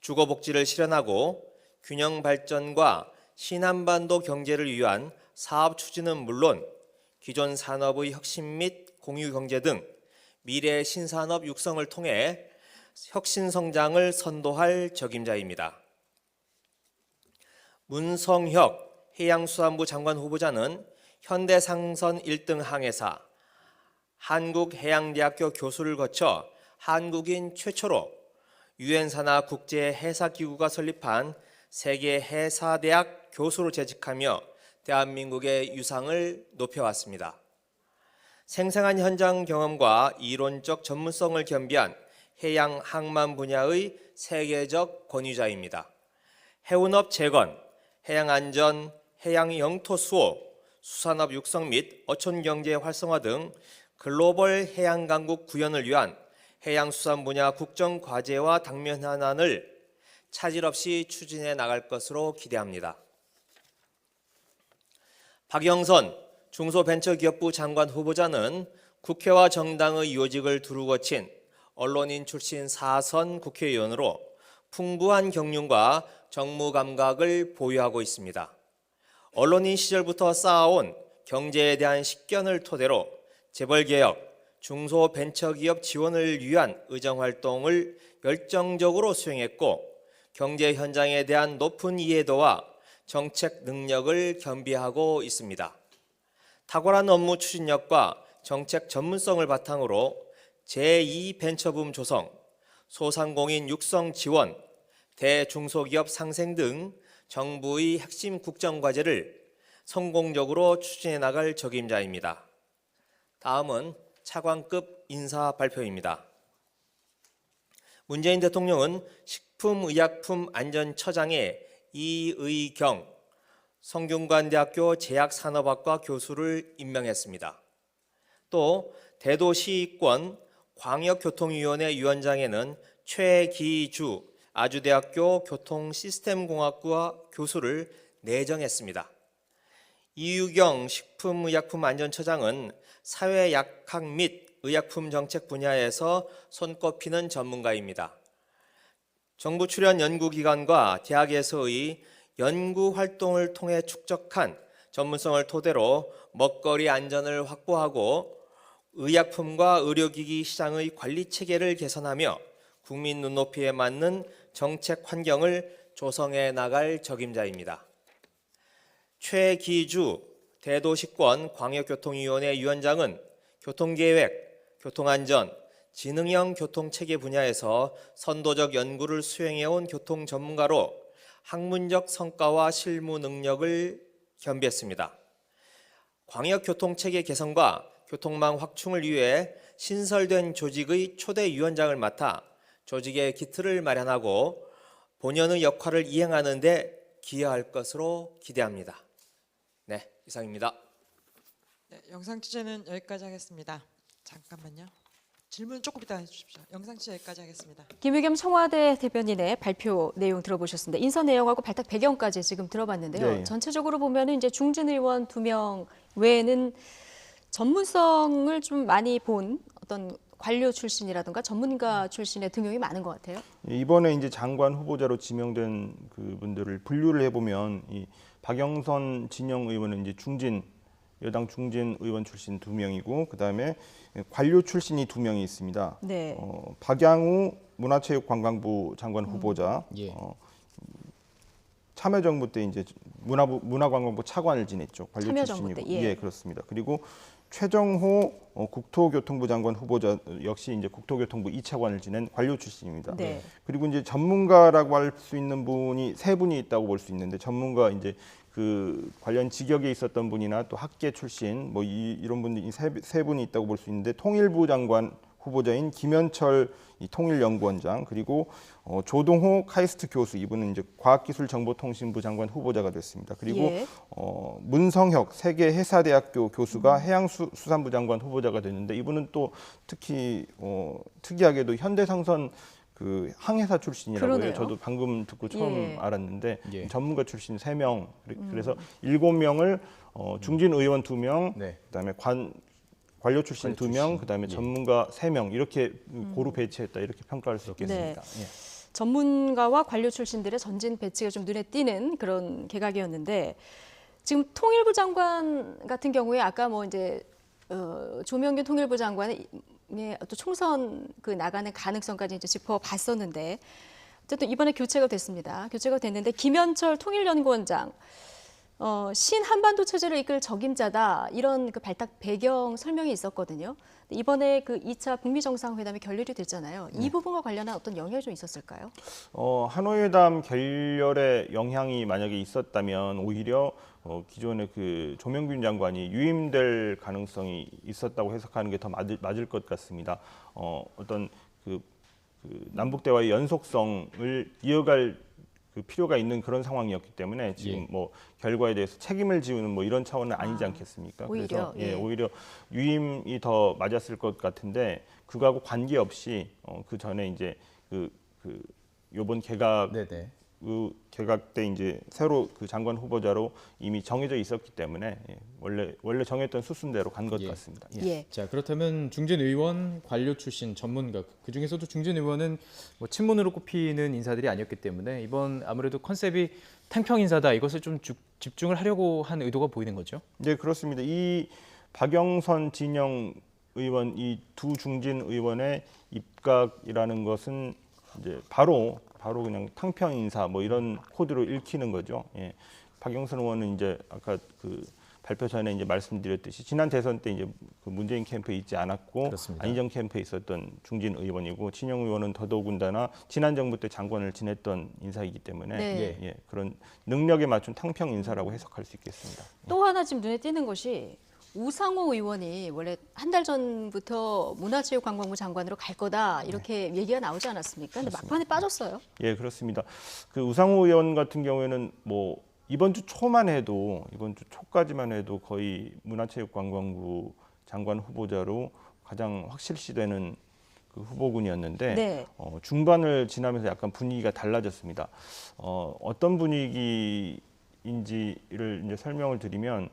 주거복지를 실현하고 균형 발전과 신한반도 경제를 위한 사업 추진은 물론 기존 산업의 혁신 및 공유경제 등 미래 신산업 육성을 통해 혁신 성장을 선도할 적임자입니다. 문성혁 해양수산부 장관 후보자는 현대상선 1등 항해사, 한국해양대학교 교수를 거쳐 한국인 최초로 유엔 산하 국제해사기구가 설립한 세계해사대학 교수로 재직하며 대한민국의 유상을 높여왔습니다. 생생한 현장 경험과 이론적 전문성을 겸비한 해양 항만 분야의 세계적 권위자입니다. 해운업 재건, 해양안전, 해양 영토 수호, 수산업 육성 및 어촌경제 활성화 등 글로벌 해양강국 구현을 위한 해양수산 분야 국정과제와 당면 현안을 차질 없이 추진해 나갈 것으로 기대합니다. 박영선 중소벤처기업부 장관 후보자는 국회와 정당의 요직을 두루 거친 언론인 출신 4선 국회의원으로 풍부한 경륜과 정무 감각을 보유하고 있습니다. 언론인 시절부터 쌓아온 경제에 대한 식견을 토대로 재벌개혁, 중소벤처기업 지원을 위한 의정활동을 열정적으로 수행했고 경제 현장에 대한 높은 이해도와 정책 능력을 겸비하고 있습니다. 탁월한 업무 추진력과 정책 전문성을 바탕으로 제2벤처붐 조성, 소상공인 육성 지원, 대중소기업 상생 등 정부의 핵심 국정과제를 성공적으로 추진해 나갈 적임자입니다. 다음은 차관급 인사 발표입니다. 문재인 대통령은 식품의약품안전처장에 이의경 성균관대학교 제약산업학과 교수를 임명했습니다. 또 대도시권 광역교통위원회 위원장에는 최기주 아주대학교 교통시스템공학과 교수를 내정했습니다. 이유경 식품의약품안전처장은 사회약학 및 의약품 정책 분야에서 손꼽히는 전문가입니다. 정부 출연 연구기관과 대학에서의 연구활동을 통해 축적한 전문성을 토대로 먹거리 안전을 확보하고 의약품과 의료기기 시장의 관리체계를 개선하며 국민 눈높이에 맞는 정책 환경을 조성해 나갈 적임자입니다. 최기주 대도시권 광역교통위원회 위원장은 교통계획, 교통안전, 지능형 교통체계 분야에서 선도적 연구를 수행해온 교통 전문가로 학문적 성과와 실무 능력을 겸비했습니다. 광역교통체계 개선과 교통망 확충을 위해 신설된 조직의 초대위원장을 맡아 조직의 기틀을 마련하고 본연의 역할을 이행하는 데 기여할 것으로 기대합니다. 네, 이상입니다. 네, 영상 취재는 여기까지 하겠습니다. 잠깐만요. 질문 조금 이따 해주십시오. 영상 취재 여기까지 하겠습니다. 김의겸 청와대 대변인의 발표 내용 들어보셨습니다. 인선 내용하고 발탁 배경까지 지금 들어봤는데요. 네. 전체적으로 보면은 이제 중진 의원 2명 외에는 전문성을 좀 많이 본 어떤 관료 출신이라든가 전문가 출신의 등용이 많은 것 같아요. 이번에 이제 장관 후보자로 지명된 그분들을 분류를 해보면 이 박영선 진영 의원은 이제 여당 중진 의원 출신 2명이고 그다음에 관료 출신이 2명이 있습니다. 네. 박양우 문화체육관광부 장관 후보자, 예. 참여정부 때 이제 문화관광부 차관을 지냈죠. 관료 참여정부 출신이고. 때, 예. 예, 그렇습니다. 그리고 최정호 국토교통부 장관 후보자 역시 이제 국토교통부 2차관을 지낸 관료 출신입니다. 네. 그리고 이제 전문가라고 할 수 있는 분이 3분이 있다고 볼 수 있는데 전문가 이제 그 관련 직역에 있었던 분이나 또 학계 출신 뭐 이런 분들이 세 분이 있다고 볼 수 있는데 통일부 장관 후보자인 김현철 통일연구원장 그리고 조동호 카이스트 교수 이분은 이제 과학기술정보통신부 장관 후보자가 됐습니다. 그리고 예. 문성혁 세계해사대학교 교수가 해양수산부 장관 후보자가 됐는데 이분은 또 특히 특이하게도 현대상선 그 항해사 출신이라고 해요. 그러네요. 저도 방금 듣고 처음 예. 알았는데 예. 전문가 출신 3명 그래서 7명을 중진 의원 2명 네. 그다음에 관료 출신 2명, 그다음에 예. 전문가 3명 이렇게 고루 배치했다 이렇게 평가할 수 있겠습니다. 네. 예. 전문가와 관료 출신들의 전진 배치가 좀 눈에 띄는 그런 개각이었는데 지금 통일부 장관 같은 경우에 아까 뭐 이제 조명균 통일부 장관의 또 총선 그 나가는 가능성까지 이제 짚어봤었는데 어쨌든 이번에 교체가 됐습니다. 교체가 됐는데 김현철 통일연구원장 신한반도 체제를 이끌 적임자다 이런 그 발탁 배경 설명이 있었거든요. 이번에 그 2차 북미 정상회담이 결렬이 됐잖아요. 이 부분과 관련한 어떤 영향이 좀 있었을까요? 하노이 회담 결렬에 영향이 만약에 있었다면 오히려 기존의 그 조명균 장관이 유임될 가능성이 있었다고 해석하는 게 더 맞을 것 같습니다. 어떤 그 남북 대화의 연속성을 이어갈 그 필요가 있는 그런 상황이었기 때문에 지금 뭐 결과에 대해서 책임을 지우는 뭐 이런 차원은 아니지 않겠습니까? 오히려, 그래서 오히려 유임이 더 맞았을 것 같은데 그거하고 관계없이 그 전에 이제 요번 개각 개각 때 이제 새로 그 장관 후보자로 이미 정해져 있었기 때문에 원래 정했던 수순대로 간 것 같습니다. 자, 그렇다면 중진 의원 관료 출신 전문가 그 중에서도 중진 의원은 뭐 친문으로 꼽히는 인사들이 아니었기 때문에 이번 아무래도 컨셉이 탱평 인사다 이것을 좀 집중을 하려고 한 의도가 보이는 거죠. 네, 그렇습니다. 이 박영선 진영 의원 이 두 중진 의원의 입각이라는 것은 이제 바로 그냥 탕평 인사 뭐 이런 코드로 읽히는 거죠. 박영선 의원은 이제 아까 그 발표 전에 이제 말씀드렸듯이 지난 대선 때 이제 그 문재인 캠프에 있지 않았고 그렇습니다. 안희정 캠프에 있었던 중진 의원이고 진영 의원은 더더군다나 지난 정부 때 장관을 지냈던 인사이기 때문에 그런 능력에 맞춘 탕평 인사라고 해석할 수 있겠습니다. 또 하나 지금 눈에 띄는 것이 우상호 의원이 원래 한 달 전부터 문화체육관광부 장관으로 갈 거다 이렇게 얘기가 나오지 않았습니까? 근데 막판에 빠졌어요. 예, 그렇습니다. 그 우상호 의원 같은 경우에는 뭐 이번 주 초까지만 해도 거의 문화체육관광부 장관 후보자로 가장 확실시되는 그 후보군이었는데 중반을 지나면서 약간 분위기가 달라졌습니다. 어떤 분위기인지를 이제 설명을 드리면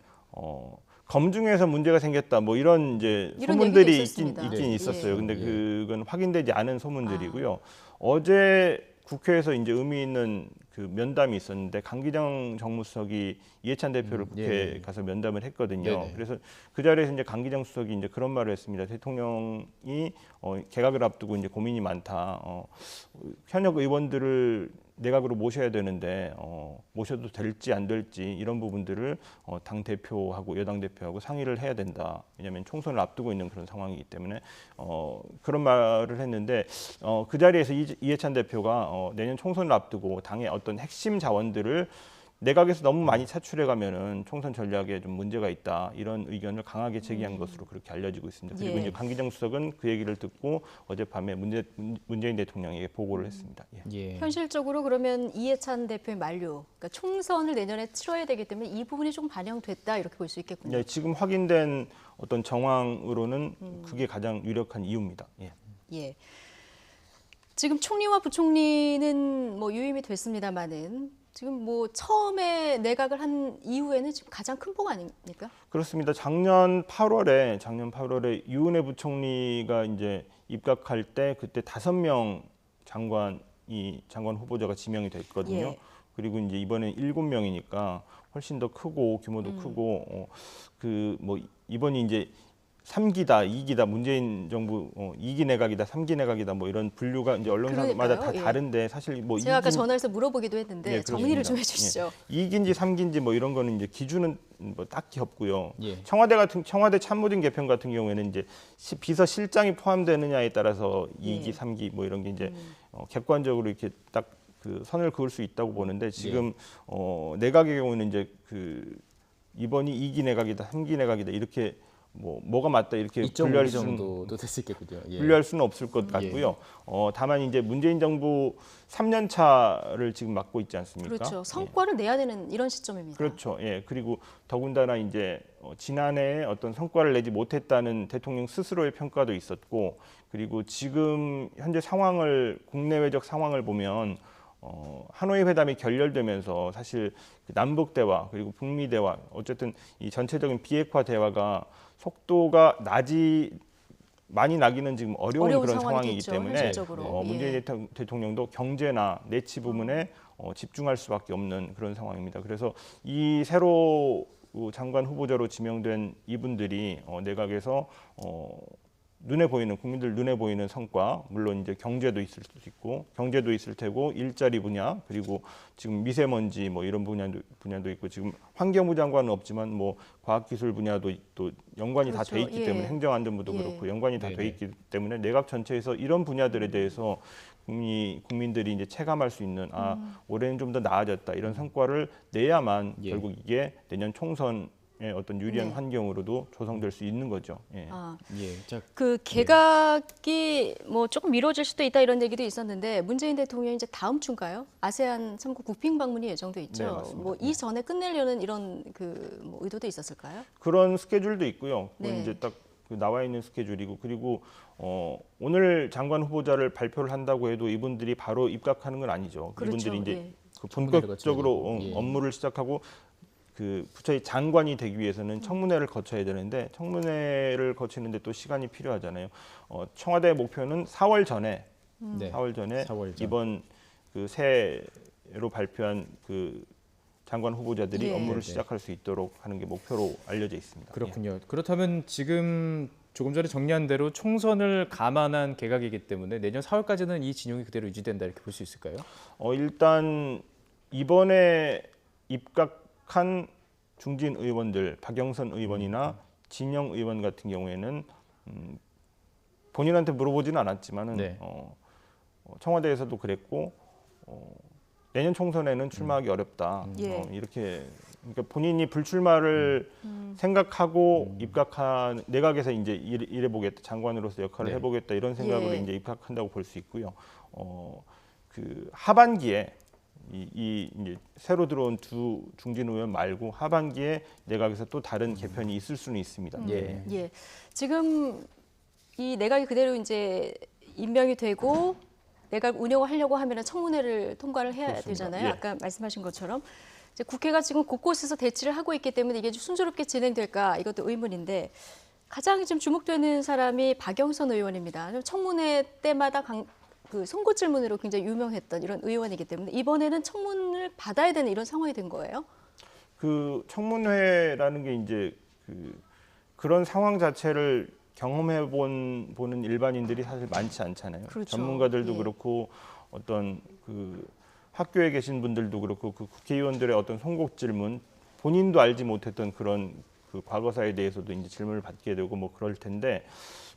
검증에서 문제가 생겼다 뭐 이런 소문들이 있긴 있었어요. 근데 그건 확인되지 않은 소문들이고요. 어제 국회에서 이제 의미 있는 그 면담이 있었는데 강기정 정무수석이 이해찬 대표를 국회에 가서 면담을 했거든요. 그래서 그 자리에서 이제 강기정 수석이 이제 그런 말을 했습니다. 대통령이 개각을 앞두고 이제 고민이 많다. 현역 의원들을 내각으로 모셔야 되는데 모셔도 될지 안 될지 이런 부분들을 당 대표하고 여당 대표하고 상의를 해야 된다. 왜냐하면 총선을 앞두고 있는 그런 상황이기 때문에 그런 말을 했는데 그 자리에서 이해찬 대표가 내년 총선을 앞두고 당의 어떤 핵심 자원들을 내각에서 너무 많이 차출해가면은 총선 전략에 좀 문제가 있다 이런 의견을 강하게 제기한 것으로 그렇게 알려지고 있습니다. 그리고 이제 강기정 수석은 그 얘기를 듣고 어젯밤에 문재인 대통령에게 보고를 했습니다. 현실적으로 그러면 이해찬 대표의 만류, 그러니까 총선을 내년에 치러야 되기 때문에 이 부분이 좀 반영됐다 이렇게 볼 수 있겠군요. 지금 확인된 어떤 정황으로는 그게 가장 유력한 이유입니다. 지금 총리와 부총리는 뭐 유임이 됐습니다만은. 지금 뭐 처음에 내각을 한 이후에는 지금 가장 큰 복 아닙니까? 그렇습니다. 작년 8월에 유은혜 부총리가 이제 입각할 때 그때 5명 장관 후보자가 지명이 됐거든요. 그리고 이제 이번엔 7명이니까 훨씬 더 크고 규모도 크고 그 뭐 이번이 이제 3기다, 2기다, 문재인 정부 2기 내각이다, 3기 내각이다 뭐 이런 분류가 이제 언론사마다 다 다른데 사실 뭐 제가 아까 전화해서 물어보기도 했는데 정리를 좀 해주시죠. 2기인지 3기인지 뭐 이런 거는 이제 기준은 뭐 딱히 없고요. 청와대 참모진 개편 같은 경우에는 이제 비서실장이 포함되느냐에 따라서 2기, 3기 뭐 이런 게 이제 객관적으로 이렇게 딱 그 선을 그을 수 있다고 보는데 지금 내각의 경우는 이제 그 이번이 2기 내각이다, 3기 내각이다 이렇게 뭐가 맞다 이렇게 분류할 정도도 될 수 있겠군요. 분류할 수는 없을 것 같고요. 다만 이제 문재인 정부 3년 차를 지금 맡고 있지 않습니까? 그렇죠. 성과를 내야 되는 이런 시점입니다. 그렇죠. 그리고 더군다나 이제 지난해에 어떤 성과를 내지 못했다는 대통령 스스로의 평가도 있었고, 그리고 지금 현재 국내외적 상황을 보면 하노이 회담이 결렬되면서 사실 남북 대화 그리고 북미 대화 어쨌든 이 전체적인 비핵화 대화가 속도가 많이 나기는 지금 어려운 그런 상황이기 때문에 문재인 대통령도 경제나 내치 부분에 집중할 수밖에 없는 그런 상황입니다. 그래서 이 새로 장관 후보자로 지명된 이분들이 내각에서 눈에 보이는 국민들 눈에 보이는 성과, 물론 이제 경제도 있을 수 있고 경제도 있을 테고 일자리 분야, 그리고 지금 미세먼지 뭐 이런 분야도 있고, 지금 환경부 장관은 없지만 뭐 과학기술 분야도 또 연관이 다 돼 있기 때문에 행정안전부도 그렇고 연관이 다 돼 있기 때문에 내각 전체에서 이런 분야들에 대해서 국민들이 이제 체감할 수 있는 올해는 좀 더 나아졌다 이런 성과를 내야만 결국 이게 내년 총선의 어떤 유리한 환경으로도 조성될 수 있는 거죠. 그 개각이 뭐 조금 미뤄질 수도 있다 이런 얘기도 있었는데 문재인 대통령이 이제 다음 주인가요? 아세안 3국 국빈 방문이 예정돼 있죠. 뭐 이 전에 끝내려는 이런 뭐 의도도 있었을까요? 그런 스케줄도 있고요. 그건 이제 딱 나와 있는 스케줄이고, 그리고 오늘 장관 후보자를 발표를 한다고 해도 이분들이 바로 입각하는 건 아니죠. 그렇죠. 이분들이 이제 본격적으로 업무를 시작하고 그 부처의 장관이 되기 위해서는 청문회를 거쳐야 되는데 청문회를 거치는데 또 시간이 필요하잖아요. 청와대의 목표는 4월 전에 4월 전에 이번 그 새로 발표한 그 장관 후보자들이 업무를 시작할 수 있도록 하는 게 목표로 알려져 있습니다. 그렇군요. 그렇다면 지금 조금 전에 정리한 대로 총선을 감안한 개각이기 때문에 내년 4월까지는 이 진영이 그대로 유지된다 이렇게 볼 수 있을까요? 일단 이번에 입각한 중진 의원들, 박영선 의원이나 진영 의원 같은 경우에는 본인한테 물어보지는 않았지만은 청와대에서도 그랬고 내년 총선에는 출마하기 어렵다. 이렇게 그러니까 본인이 불출마를 생각하고 입각한 내각에서 이제 일해보겠다, 장관으로서 역할을 해보겠다 이런 생각으로 이제 입각한다고 볼 수 있고요. 그 하반기에 이제 새로 들어온 두 중진 의원 말고 하반기에 내각에서 또 다른 개편이 있을 수는 있습니다. 지금 이 내각이 그대로 이제 임명이 되고 내각 운영을 하려고 하면 청문회를 통과를 해야 되잖아요. 아까 말씀하신 것처럼 이제 국회가 지금 곳곳에서 대치를 하고 있기 때문에 이게 순조롭게 진행될까 이것도 의문인데 가장 지금 주목되는 사람이 박영선 의원입니다. 청문회 때마다 그 선고 질문으로 굉장히 유명했던 이런 의원이기 때문에 이번에는 청문을 받아야 되는 이런 상황이 된 거예요. 그 청문회라는 게 이제 그런 상황 자체를 보는 일반인들이 사실 많지 않잖아요. 전문가들도 그렇고 어떤 그 학교에 계신 분들도 그렇고 그 국회의원들의 어떤 송곡 질문, 본인도 알지 못했던 그런 그 과거사에 대해서도 이제 질문을 받게 되고 뭐 그럴 텐데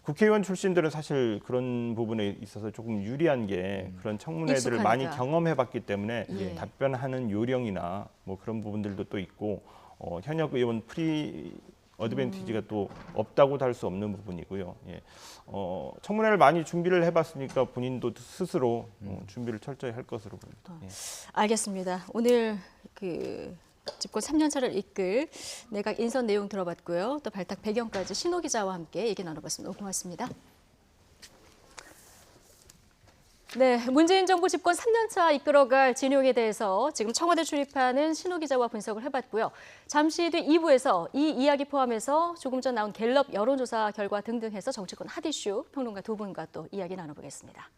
국회의원 출신들은 사실 그런 부분에 있어서 조금 유리한 게 그런 청문회들을 많이 경험해봤기 때문에 답변하는 요령이나 뭐 그런 부분들도 또 있고 현역 의원 어드밴티지가 또 없다고도 할 수 없는 부분이고요. 청문회를 많이 준비를 해봤으니까 본인도 스스로 준비를 철저히 할 것으로 봅니다. 알겠습니다. 오늘 그 집권 3년차를 이끌 내각 인선 내용 들어봤고요. 또 발탁 배경까지 신호 기자와 함께 얘기 나눠봤습니다. 고맙습니다. 네, 문재인 정부 집권 3년차 이끌어갈 진영에 대해서 지금 청와대 출입하는 신호 기자와 분석을 해봤고요. 잠시 뒤 2부에서 이 이야기 포함해서 조금 전 나온 갤럽 여론조사 결과 등등 해서 정치권 핫이슈 평론가 두 분과 또 이야기 나눠보겠습니다.